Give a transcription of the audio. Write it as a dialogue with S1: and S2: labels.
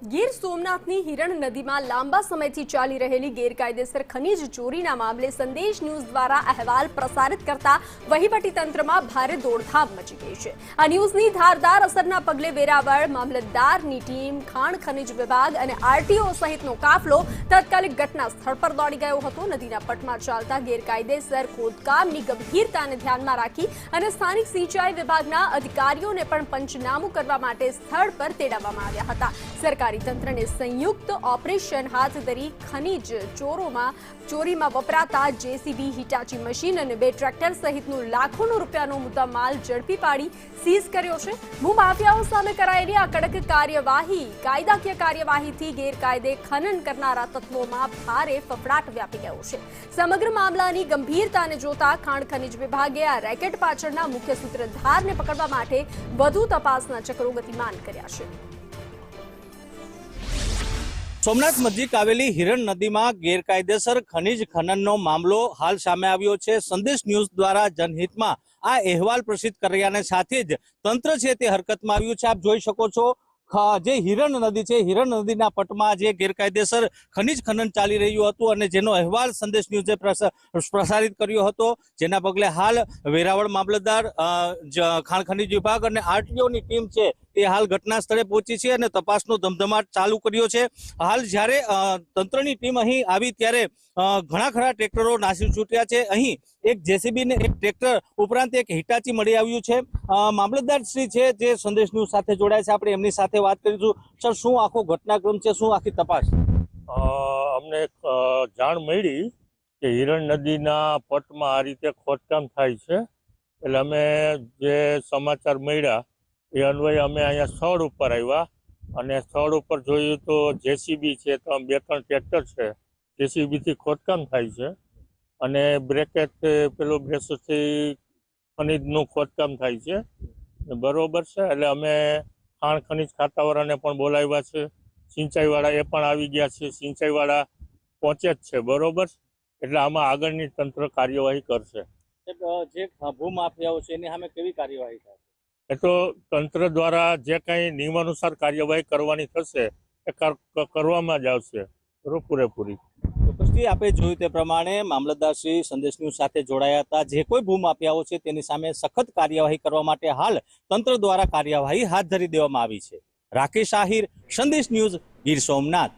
S1: ગીર સોમનાથની હિરણ નદીમાં લાંબા સમયથી ચાલી રહેલી ગેરકાયદેસર ખનીજ ચોરીના મામલે સંદેશ ન્યૂઝ દ્વારા અહેવાલ પ્રસારિત કરતા વહીવટી તંત્રમાં ભારે દોડધામ મચી ગઈ છે। આ ન્યૂઝની ધારદાર અસરના પગલે વેરાવળ મામલતદારની ટીમ, ખાણ ખનીજ વિભાગ અને આરટીઓ સહિતનો કાફલો તાત્કાલિક ઘટના સ્થળ પર દોડી ગયો હતો। નદીના પટમાં ચાલતા ગેરકાયદેસર ખોદકામની ગંભીરતાને ધ્યાનમાં રાખી અને સ્થાનિક સિંચાઈ વિભાગના અધિકારીઓને પણ પંચનામું કરવા માટે સ્થળ પર તેડાવવામાં આવ્યા હતા। સરકારી તંત્રને સંયુક્ત ઓપરેશન હાથ ધરી ખનીજ ચોરીમાં વપરાતા જેસીબી, હિટાચી મશીન અને 2 ટ્રેક્ટર સહિતનું લાખોનો રૂપિયાનો મુદ્દામાલ ઝડપી પાડી સીઝ કર્યો છે। ભૂમાફિયાઓ સામે કરાયેલી આ કડક કાર્યવાહી કાયદાકીય કાર્યવાહીથી ગેરકાયદે ખનન કરનારા તત્વોમાં ભારે ફફડાટ વ્યાપી ગયો છે। સમગ્ર મામલાની ગંભીરતાને જોતા ખાણ ખનીજ વિભાગે આ રેકેટ પાછળના મુખ્ય સૂત્રધારને પકડવા માટે વધુ તપાસના ચક્રો ગતિમાન કર્યા છે।
S2: સોમનાથ નજીક આવેલી હિરણ નદીમાં ગેરકાયદેસર ખનીજ ખનનનો મામલો હાલ સામે આવ્યો છે। સંદેશ ન્યૂઝ દ્વારા જનહિતમાં આ અહેવાલ પ્રસિદ્ધ કર્યાને સાથે જ તંત્ર છે તે હરકતમાં આવ્યું છે। આપ જોઈ શકો છો જે હિરણ નદી છે, હિરણ નદીના પટમાં જે ગેરકાયદેસર ખનીજ ખનન ચાલી રહ્યું હતું અને જેનો અહેવાલ સંદેશ ન્યૂઝે પ્રસારિત કર્યો હતો, જેના પગલે હાલ વેરાવળ મામલતદાર, ખાણ ખનીજ વિભાગ અને આરટીઓની ટીમ છે તે હાલ ઘટના સ્થળે પહોંચી છે અને તપાસનો ધમધમાટ ચાલુ કર્યો છે। હાલ જ્યારે તંત્રની ટીમ અહીં આવી ત્યારે ઘણા ખરા ટ્રેક્ટરો નાસી છૂટ્યા છે। અહીં એક જેસીબી ને એક ટ્રેક્ટર ઉપરાંત એક હિટાચી મળી આવ્યું છે। મામલતદાર શ્રી છે જે સંદેશ ન્યૂઝ સાથે જોડાય છે, આપણે એમની સાથે વાત કરીશું। સર, શું આખો ઘટનાક્રમ છે, શું આખી તપાસ?
S3: અમને એક જાણ મળી કે હિરણ નદીના પટમાં આ રીતે ખોદકામ થાય છે, એટલે અમે જે સમાચાર મળ્યા એ અન્વયે અમે અહીંયા સ્થળ ઉપર આવ્યા અને સ્થળ ઉપર જોયું તો જેસીબી છે, તો 2-3 ટ્રેક્ટર છે, જેસીબીથી ખોદકામ થાય છે અને બ્રેકેટ પેલું બ્રેસથી ખનીજનું ખોદકામ થાય છે, બરોબર છે। એટલે અમે ખાણ ખનીજ ખાતાવાળાને પણ બોલાવ્યા છે, સિંચાઈવાળા એ પણ આવી ગયા છે, સિંચાઈવાળા પહોંચે જ છે, બરોબર। એટલે આમાં આગળની તંત્ર કાર્યવાહી કરશે।
S2: જે ભૂમાફિયાઓ છે એની સામે કેવી કાર્યવાહી થાય?
S3: એ તો તંત્ર દ્વારા જે કંઈ નિયમાનુસાર કાર્યવાહી કરવાની થશે એ કરવામાં જ આવશે પૂરેપૂરી।
S2: ચોક્કસથી આપણે જોયું તે પ્રમાણે મામલતદાર શ્રી સંદેશ ન્યૂઝ સાથે જોડાયા હતા। જે કોઈ ભૂમાફિયાઓ છે તેની સામે સખત કાર્યવાહી કરવા માટે હાલ તંત્ર દ્વારા કાર્યવાહી હાથ ધરી દેવામાં આવી છે। રાકેશ આહિર, સંદેશ ન્યૂઝ, ગીર સોમનાથ।